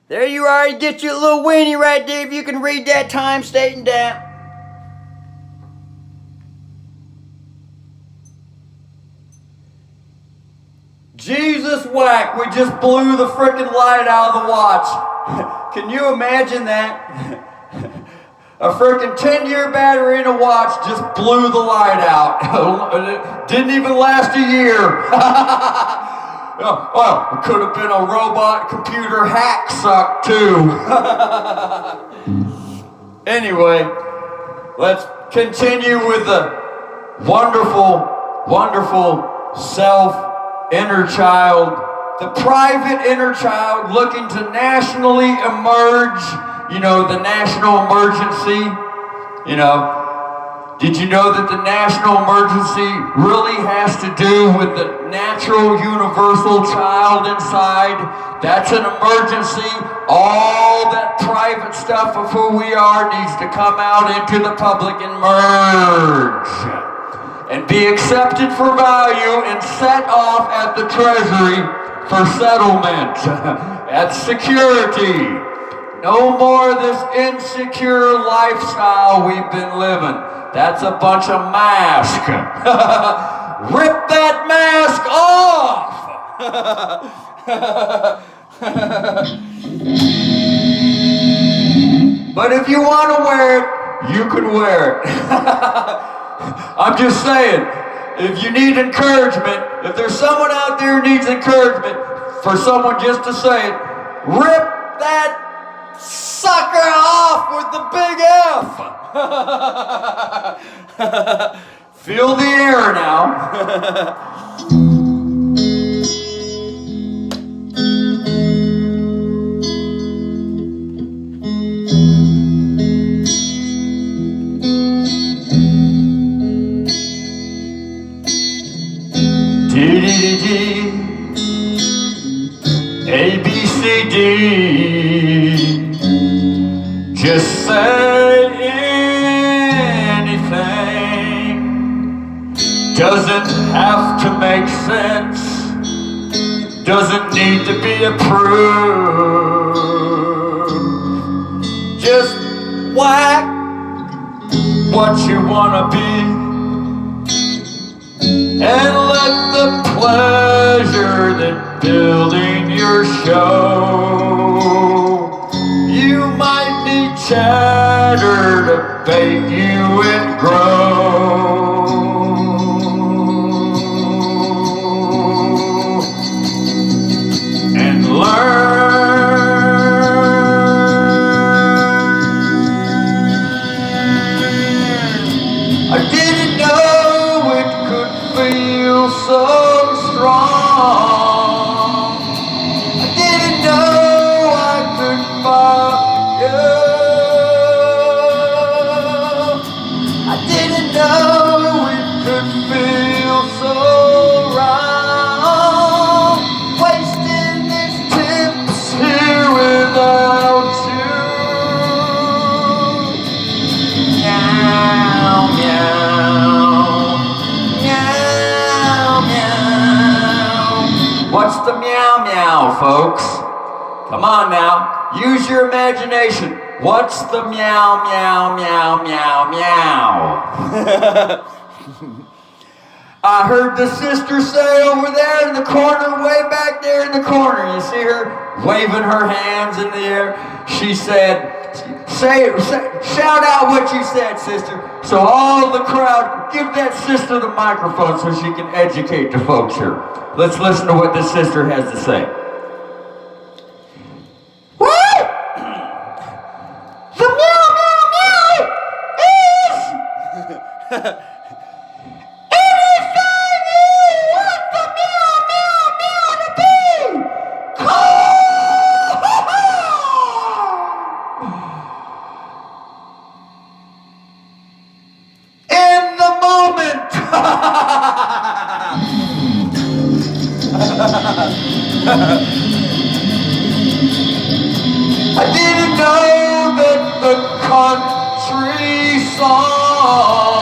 There you are. You get your little weenie right there if you can read that time stating down. Jesus whack, we just blew the frickin' light out of the watch. Can you imagine that? A frickin' 10-year battery in a watch just blew the light out. It didn't even last a year. Well, it could have been a robot computer hack suck too. Anyway, let's continue with the wonderful, wonderful inner child, the private inner child looking to nationally emerge, the national emergency, Did you know that the national emergency really has to do with the natural universal child inside? That's an emergency. All that private stuff of who we are needs to come out into the public and merge and be accepted for value and set off at the Treasury for settlement. That's security. No more of this insecure lifestyle we've been living. That's a bunch of mask. Rip that mask off! But if you want to wear it, you can wear it. I'm just saying, if you need encouragement, if there's someone out there who needs encouragement, for someone just to say it, rip that sucker off with the big F. Feel the air now. D-D-D-D, A-B-C-D. Just say anything. Doesn't have to make sense. Doesn't need to be approved. Just whack what you wanna be. And let the pleasure that building your show. You might need chatter to bait you and grow. And learn. I didn't know it could feel so strong. I didn't know I could find you. I didn't know it could feel so wrong. Wasting these tips here without you. Meow, meow. Meow, meow. What's the meow meow, folks? Come on now, use your imagination. What's the meow meow meow meow meow? I heard the sister say over there in the corner, way back there in the corner, you see her waving her hands in the air. She said, shout out what you said, sister. So all the crowd, give that sister the microphone so she can educate the folks here. Let's listen to what this sister has to say. Woo! The meow meow meow is anything you want the meow meow meow to be. In the moment. I didn't know that the country song.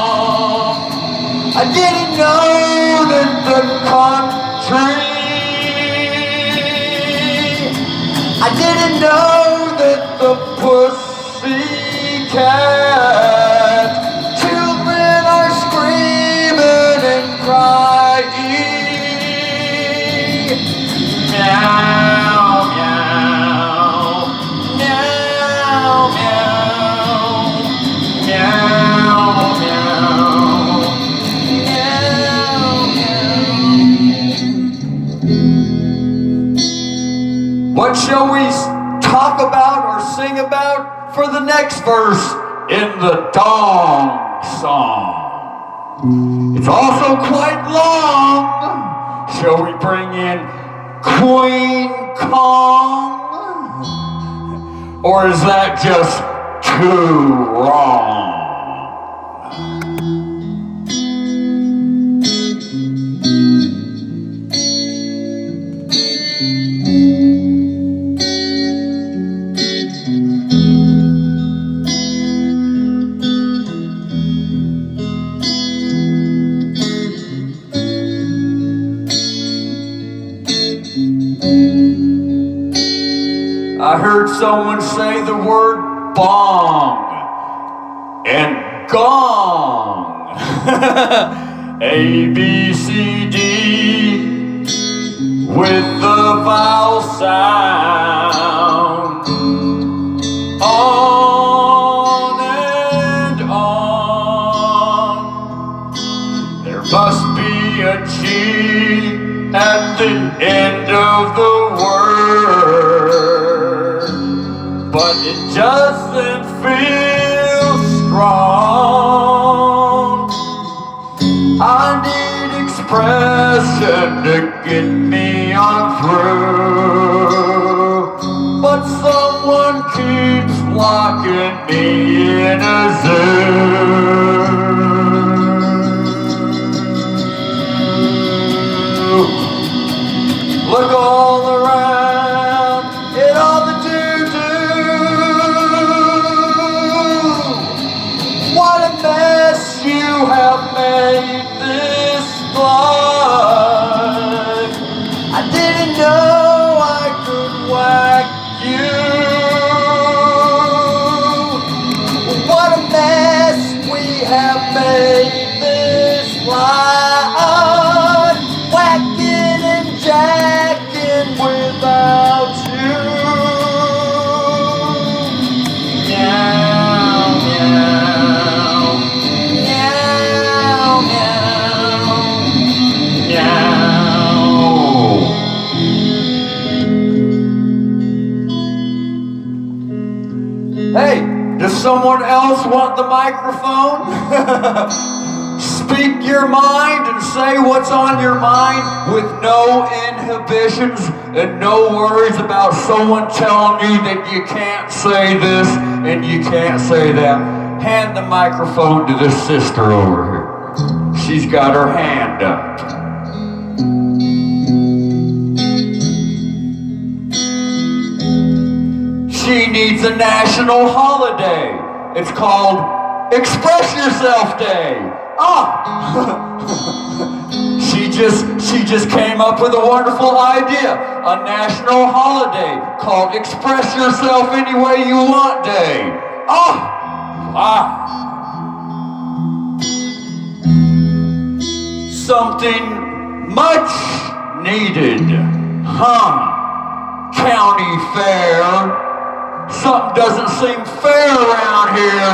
I didn't know that the country I didn't know that the pussycat children are screaming and crying. Meow, meow, meow, meow, meow, meow, meow. What shall we talk about or sing about for the next verse in the Dong Song? It's also quite long. Shall we bring in Queen Kong? Or is that just too wrong? I heard someone say the word bong and gong. A, B, C, D with the vowel sound. On and on. There must be a G at the end of the word, but it doesn't feel strong. I need expression to get me on through, but someone keeps locking me in a zoo. Look all around at all the what a mess you have made this life. I didn't know I could whack you. What a mess we have made this life. Whacking and jacking without you. Hey, does someone else want the microphone? Speak your mind and say what's on your mind with no inhibitions and no worries about someone telling you that you can't say this and you can't say that. Hand the microphone to this sister over here. She's got her hand up. She needs a national holiday. It's called Express Yourself Day. She just came up with a wonderful idea. A national holiday called Express Yourself Any Way You Want Day. Wow. Something much needed. County fair. Something doesn't seem fair around here.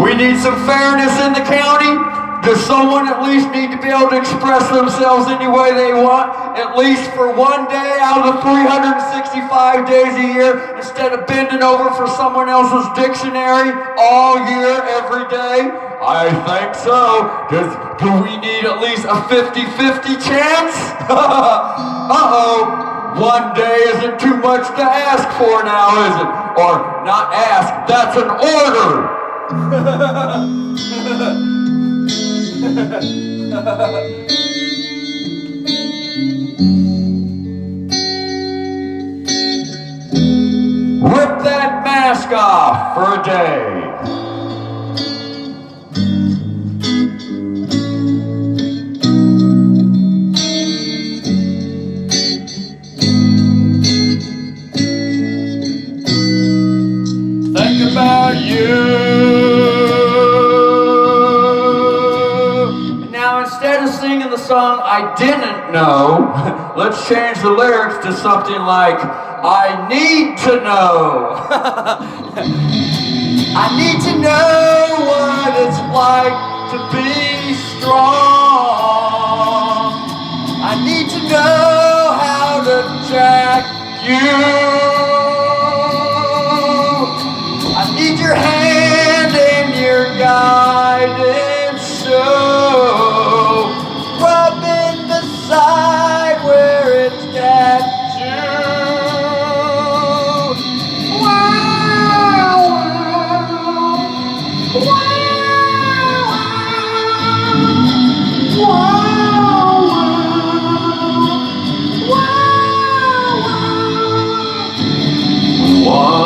We need some fairness in the county. Does someone at least need to be able to express themselves any way they want, at least for one day out of the 365 days a year, instead of bending over for someone else's dictionary all year, every day? I think so. Do we need at least a 50-50 chance? One day isn't too much to ask for now, is it? Or not ask, that's an order. Rip that mask off for a day. instead of singing the song I didn't know, let's change the lyrics to something like, I need to know. I need to know what it's like to be strong. I need to know how to jack you. I need your hand and your guidance, so rubbing the side where it's got you. Wow, wow, wow, wow, wow, wow.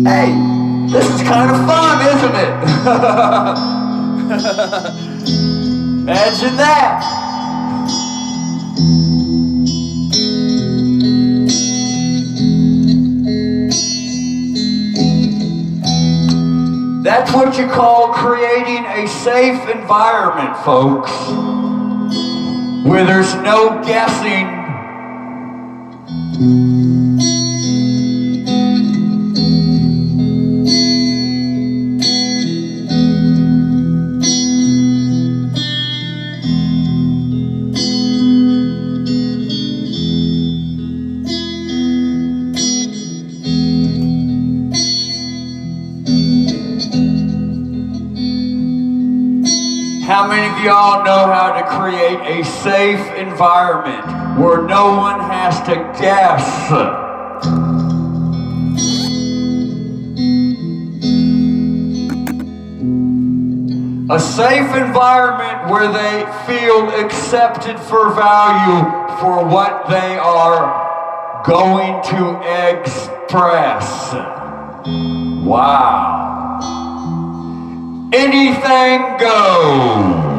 Hey, this is kind of fun, isn't it? Imagine that. That's what you call creating a safe environment, folks, where there's no guessing. How many of y'all know how to create a safe environment where no one has to guess? A safe environment where they feel accepted for value for what they are going to express. Wow. Anything goes.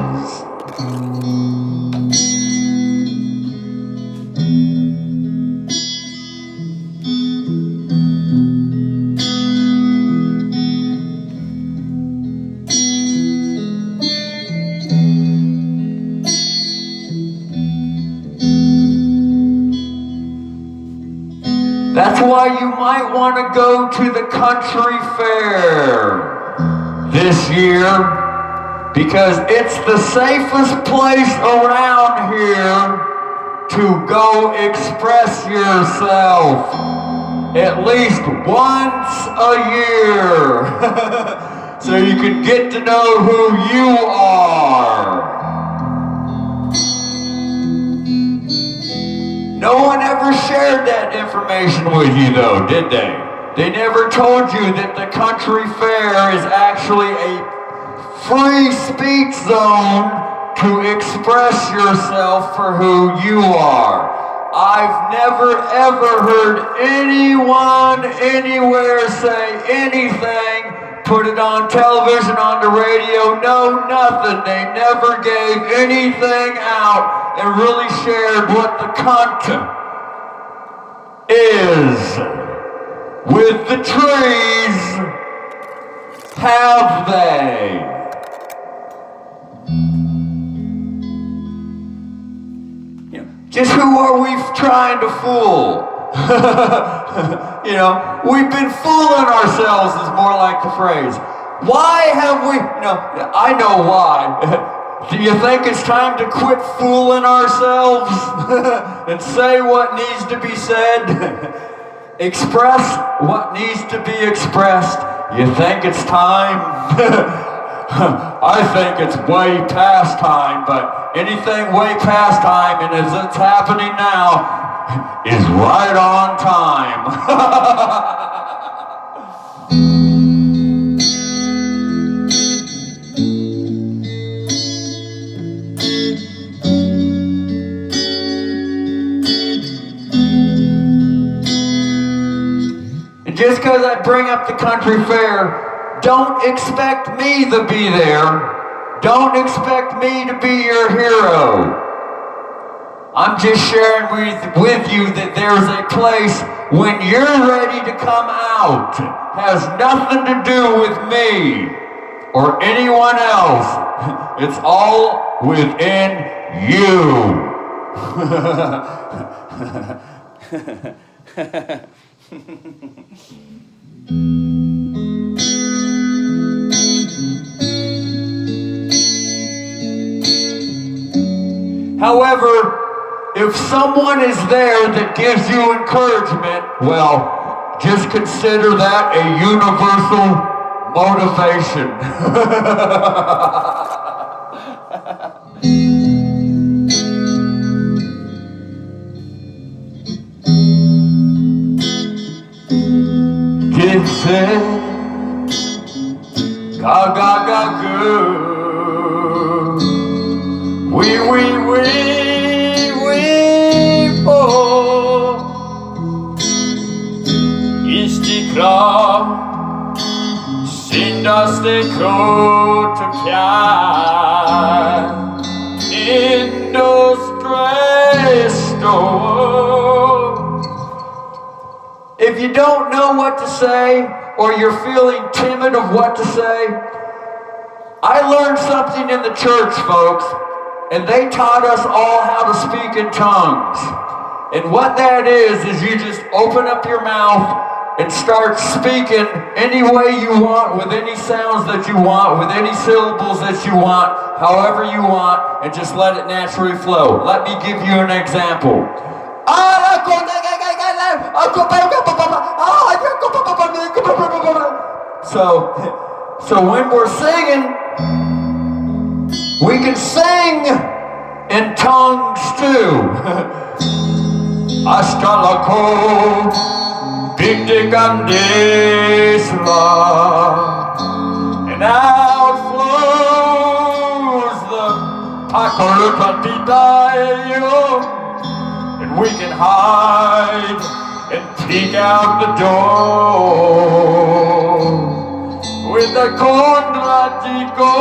That's why you might want to go to the country fair this year, because it's the safest place around here to go express yourself at least once a year so you can get to know who you are. No one ever shared that information with you though, did they? They never told you that the country fair is actually a free speech zone to express yourself for who you are. I've never ever heard anyone anywhere say anything, put it on television, on the radio, no, nothing. They never gave anything out and really shared what the content is. With the trees, have they? Just who are we trying to fool? We've been fooling ourselves is more like the phrase. Why have we, I know why. Do you think it's time to quit fooling ourselves and say what needs to be said? Express what needs to be expressed. You think it's time? I think it's way past time, but anything way past time, and as it's happening now, is right on time. Just because I bring up the country fair, don't expect me to be there. Don't expect me to be your hero. I'm just sharing with you that there's a place when you're ready to come out. Has nothing to do with me. or anyone else. It's all within you. However, if someone is there that gives you encouragement, well, just consider that a universal motivation. Gypsy, ga ga ga goo. Oui, oui, oui, oui, oh. Istikrar, sindaste kotokjær, If you don't know what to say, or you're feeling timid of what to say, I learned something in the church, folks. And they taught us all how to speak in tongues. And what that is you just open up your mouth and start speaking any way you want, with any sounds that you want, with any syllables that you want, however you want, and just let it naturally flow. Let me give you an example. So when we're singing, we can sing in tongues too. Astalako, Bigdigandesla, and out flows the Pakolukatitayo, and we can hide and peek out the door with the Kondratico.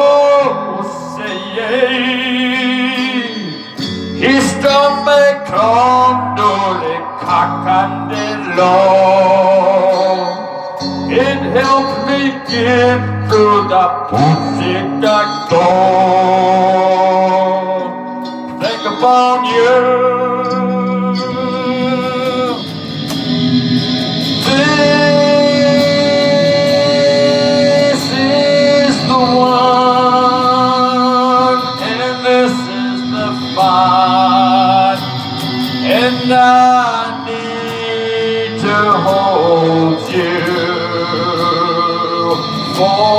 Istame condole cacandelo. It helped me get through the Pusica door. Think upon you. This is the one, and this is the fun, and I need to hold you for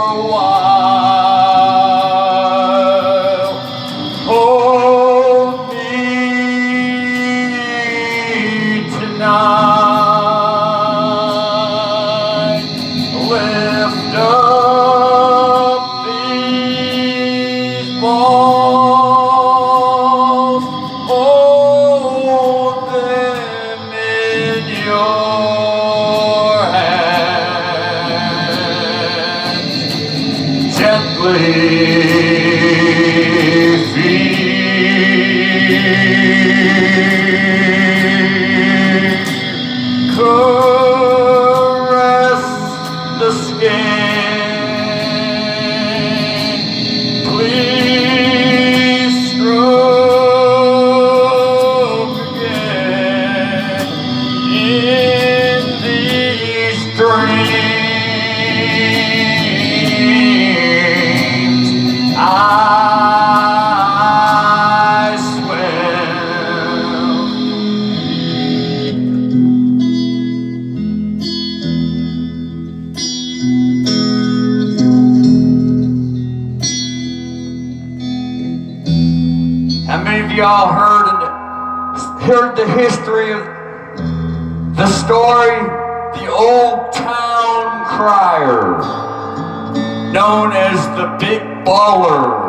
a while. Hold me tonight. Lift up these balls. Hold them in your hands. Gently caress the skin. Please stroke again in these dreams. I swim. How many of y'all heard the history of the story, the Old Town Crier, known as the Big Baller?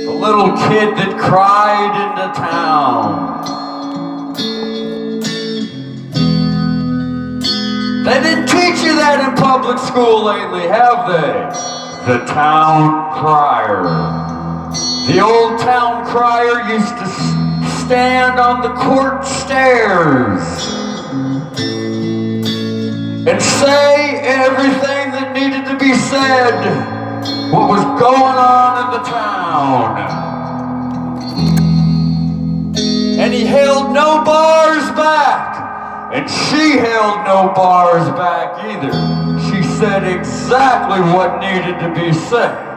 The little kid that cried into town. They didn't teach you that in public school lately, have they? The Town Crier. The Old Town Crier used to stand on the court stairs and say everything that needed to be said, what was going on in the town. And he held no bars back, and she held no bars back either. She said exactly what needed to be said.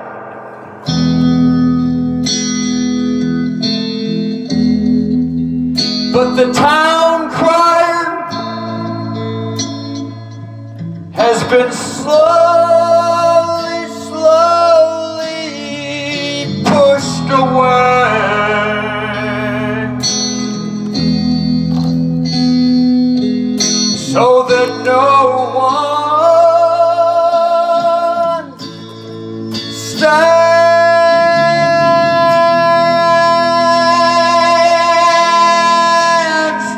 But the town crier has been slowly pushed away, so that no one stands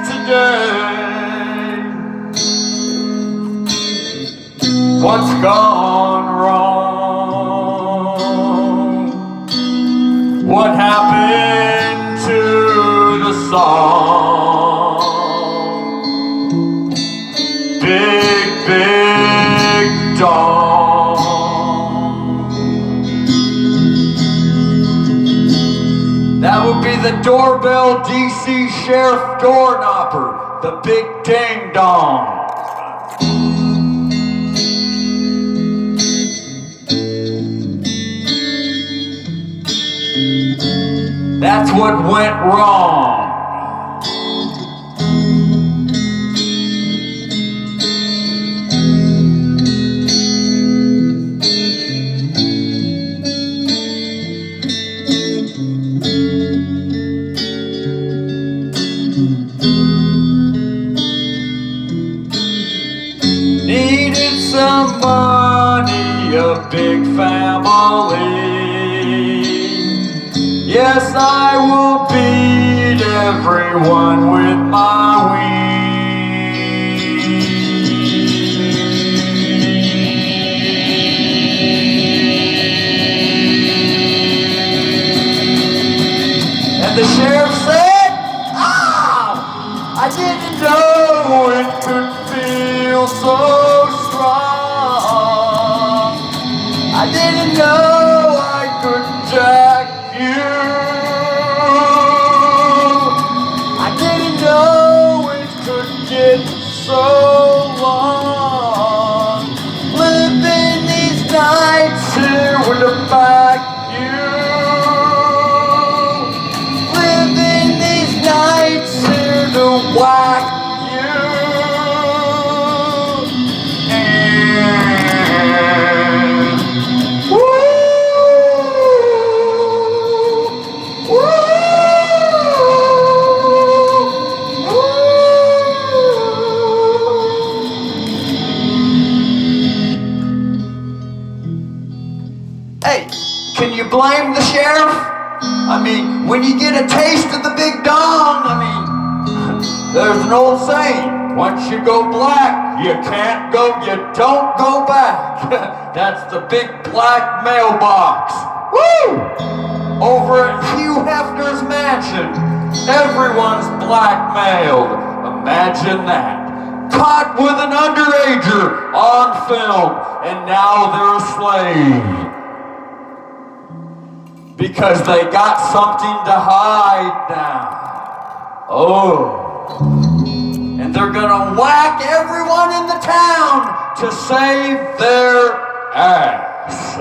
today. What's gone wrong? What happened to the song? Big, big dawn. That would be the doorbell DC Sheriff door knopper, the big ding dong. That's what went wrong. Needed some money, a big family. Yes, I will beat everyone with my wings. And the sheriff said, I didn't know it could feel so strong. I didn't know I could jack you. I didn't know it could get so long. Living these nights here without you. Living these nights here to whack you. And hey, can you blame the sheriff? I mean, when you get a taste of the big dong, I mean, there's an old saying, once you go black, you don't go back. That's the big black mailbox. Woo! Over at Hugh Hefner's mansion, everyone's blackmailed. Imagine that. Caught with an underager on film, and now they're a slave. Because they got something to hide now. Oh. And they're gonna whack everyone in the town to save their ass.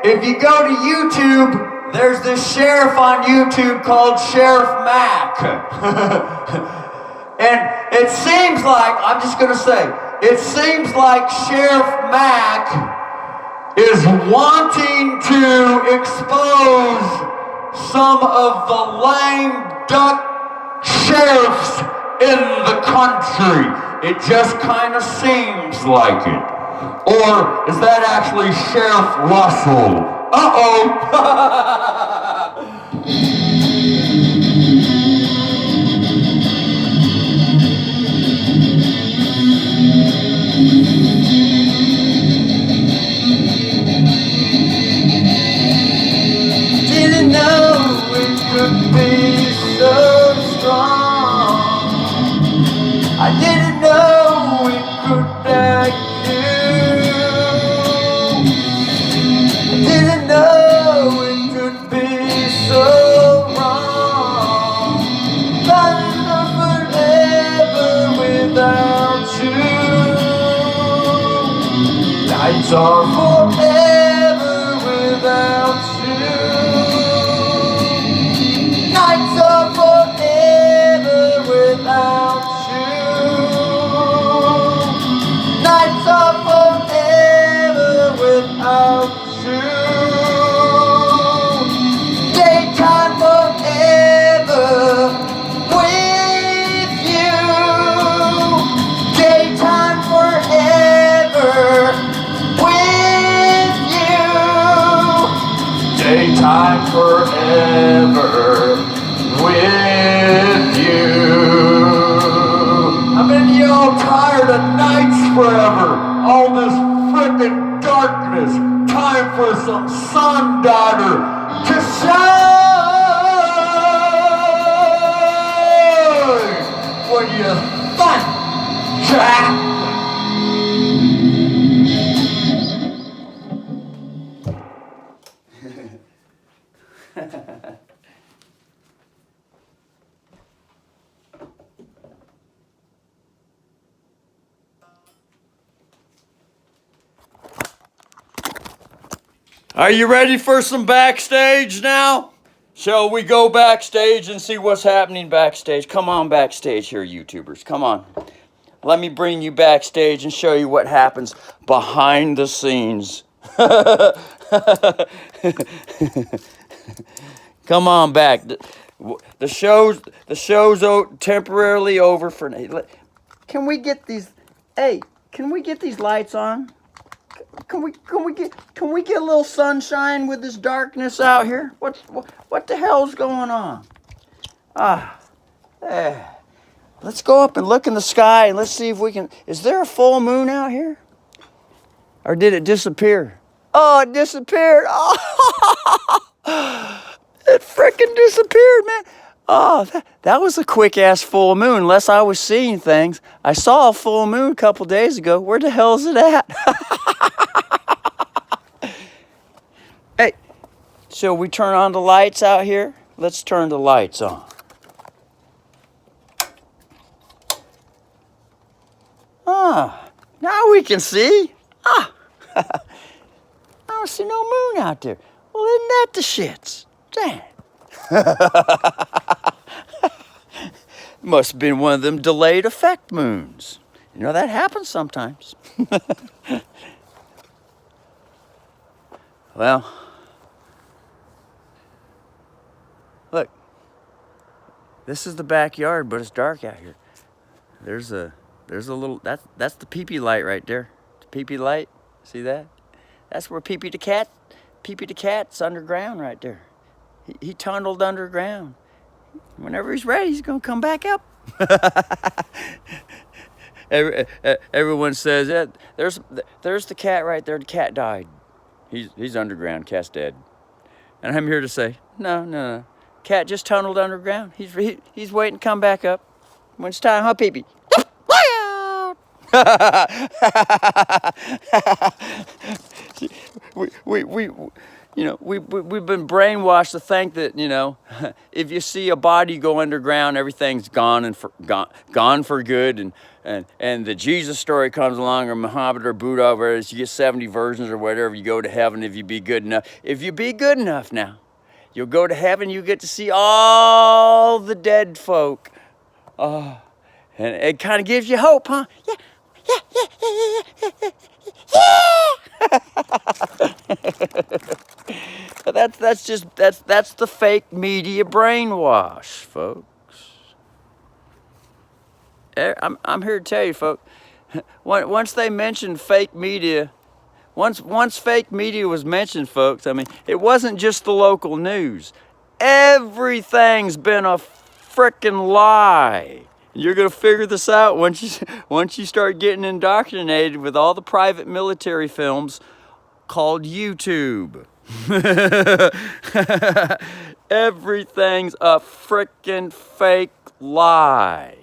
If you go to YouTube, there's this sheriff on YouTube called Sheriff Mack. And it seems like, I'm just going to say, it seems like Sheriff Mack is wanting to expose some of the lame duck sheriffs in the country. It just kind of seems like it. Or is that actually Sheriff Russell? Uh-oh. Didn't know it could be so strong. I didn't know it could back you. I didn't know it could be so wrong. Life are forever without you. Nights are forever without you. Nights are forever without you. Nights are forever without you. Daytime forever with you. Daytime forever with you. Daytime forever with you. How many of y'all tired of nights forever? All this frickin' darkness. Time for some sun, daughter, to shine. What do you think, Jack? Are you ready for some backstage now? Shall we go backstage and see what's happening backstage? Come on backstage here, YouTubers. Come on. Let me bring you backstage and show you what happens behind the scenes. Come on back. The show's temporarily over for. Can we get these? Hey, can we get these lights on? Can we get a little sunshine with this darkness out here? What the hell's going on? Let's go up and look in the sky and let's see if we can. Is there a full moon out here? Or did it disappear? Oh, it disappeared. Oh, it frickin' disappeared, man. Oh, that was a quick-ass full moon, unless I was seeing things. I saw a full moon a couple days ago. Where the hell is it at? Hey, shall we turn on the lights out here? Let's turn the lights on. Now we can see. I don't see no moon out there. Well, isn't that the shits? Dang. Must have been one of them delayed effect moons. You know, that happens sometimes. Well, look. This is the backyard, but it's dark out here. There's a little, that's the pee-pee light right there. The pee-pee light, see that? That's where Pee-pee the cat's underground right there. He tunneled underground. Whenever he's ready, he's gonna come back up. Everyone says that there's the cat right there. The cat died. He's underground. Cat's dead. And I'm here to say, no. Cat just tunneled underground. He's waiting to come back up when it's time. Huh, Pee-pee? We've been brainwashed to think that, you know, if you see a body go underground, everything's gone for good, and the Jesus story comes along, or Muhammad or Buddha, whereas you get 70 versions or whatever, you go to heaven if you be good enough. If you be good enough now, You'll go to heaven, you get to see all the dead folk. Oh, and it kind of gives you hope, huh? Yeah. But that's the fake media brainwash, folks. I'm here to tell you, folks. Once they mentioned fake media, once fake media was mentioned, folks, I mean, it wasn't just the local news. Everything's been a frickin' lie. You're gonna figure this out once you start getting indoctrinated with all the private military films called YouTube. Everything's a frickin' fake lie.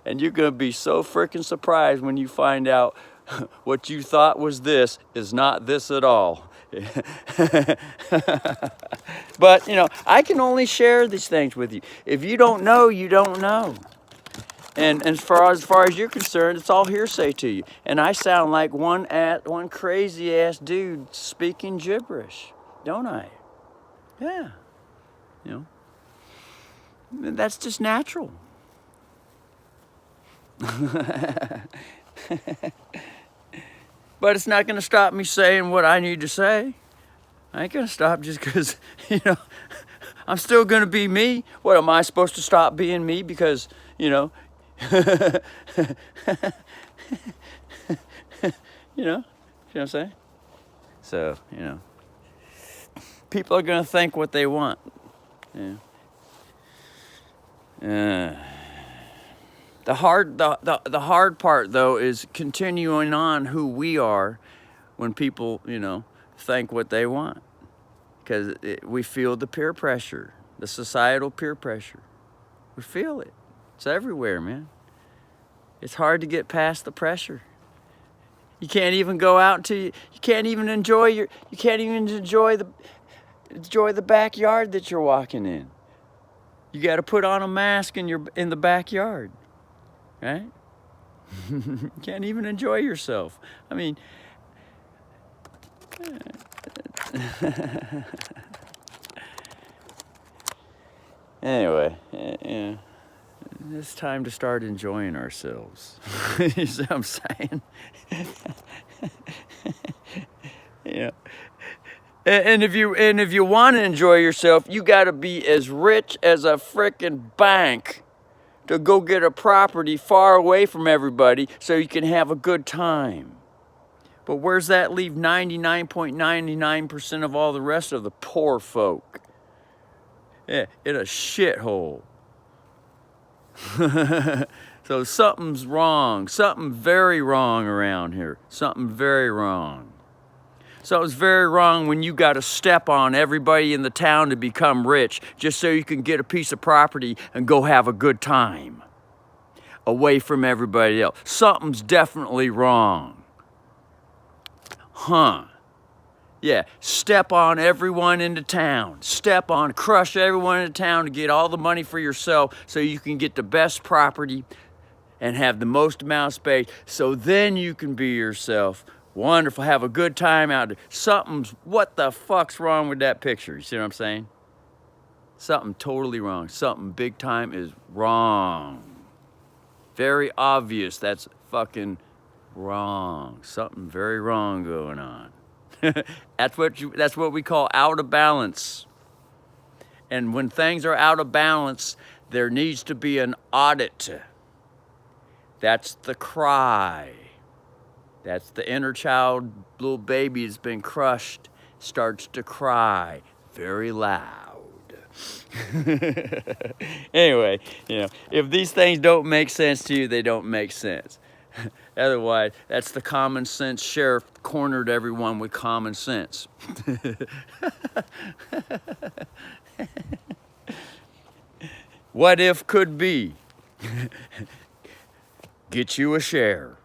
And you're gonna be so frickin' surprised when you find out what you thought was this is not this at all. But, you know, I can only share these things with you. If you don't know, you don't know. And as far as you're concerned, it's all hearsay to you. And I sound like one crazy ass dude speaking gibberish, don't I? Yeah. You know, that's just natural. But it's not going to stop me saying what I need to say. I ain't going to stop just because, you know, I'm still going to be me. What, am I supposed to stop being me because, you know, you know what I'm saying? So, you know, people are going to think what they want. Yeah. The hard part, though, is continuing on who we are when people, you know, think what they want. Because we feel the peer pressure, the societal peer pressure. We feel it. It's everywhere, man. It's hard to get past the pressure. You can't even go out until you can't even enjoy the backyard that you're walking in. You got to put on a mask in the backyard, right? You can't even enjoy yourself. I mean, anyway, yeah. It's time to start enjoying ourselves. You see what I'm saying? Yeah. And if you want to enjoy yourself, you got to be as rich as a frickin' bank to go get a property far away from everybody so you can have a good time. But where's that leave 99.99% of all the rest of the poor folk? Yeah, in a shithole. So something's wrong. Something very wrong around here. Something very wrong. So it's very wrong when you got to step on everybody in the town to become rich just so you can get a piece of property and go have a good time away from everybody else. Something's definitely wrong. Huh. Yeah, step on everyone into town. Crush everyone into town to get all the money for yourself so you can get the best property and have the most amount of space so then you can be yourself. Wonderful, have a good time out there. What the fuck's wrong with that picture? You see what I'm saying? Something totally wrong. Something big time is wrong. Very obvious that's fucking wrong. Something very wrong going on. That's what we call out of balance. And when things are out of balance, there needs to be an audit. That's the cry. That's the inner child, little baby has been crushed, starts to cry very loud. Anyway, you know, if these things don't make sense to you, they don't make sense. Otherwise, that's the common sense sheriff cornered everyone with common sense. What if could be? Get you a share.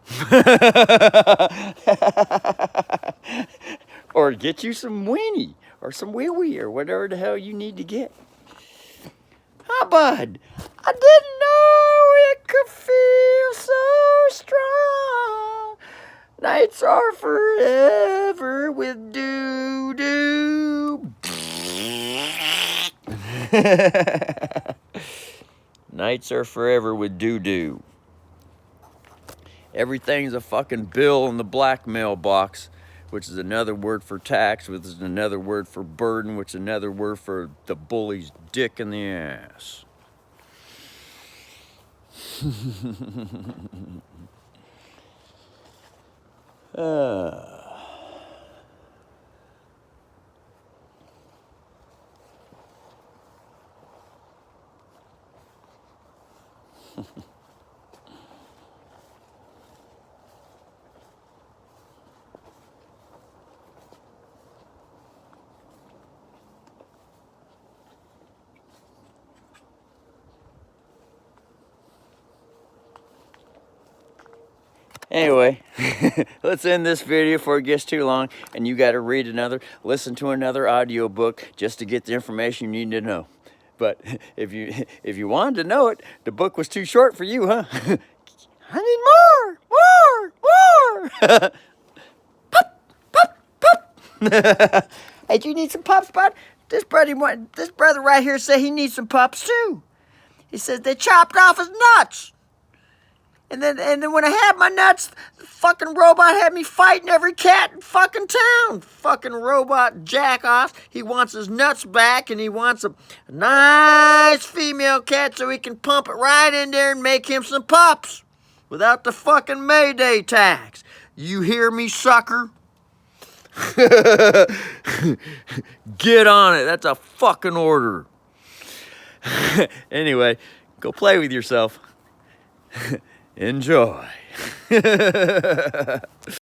Or get you some weenie or some wee-wee or whatever the hell you need to get. Huh, bud? I didn't know it could feel so strong. Nights are forever with doo-doo. Nights are forever with doo-doo. Everything's a fucking bill in the black mailbox, which is another word for tax, which is another word for burden, which is another word for the bully's dick in the ass. Anyway, let's end this video before it gets too long and you got to listen to another audiobook just to get the information you need to know. But if you wanted to know it, the book was too short for you, huh? I need more. Pop, pop, pop. Hey, do you need some pops, bud? This brother right here said he needs some pops too. He says they chopped off his nuts. And then when I had my nuts, the fucking robot had me fighting every cat in fucking town. Fucking robot jack-off. He wants his nuts back, and he wants a nice female cat so he can pump it right in there and make him some pups. Without the fucking Mayday tax. You hear me, sucker? Get on it. That's a fucking order. Anyway, go play with yourself. Enjoy.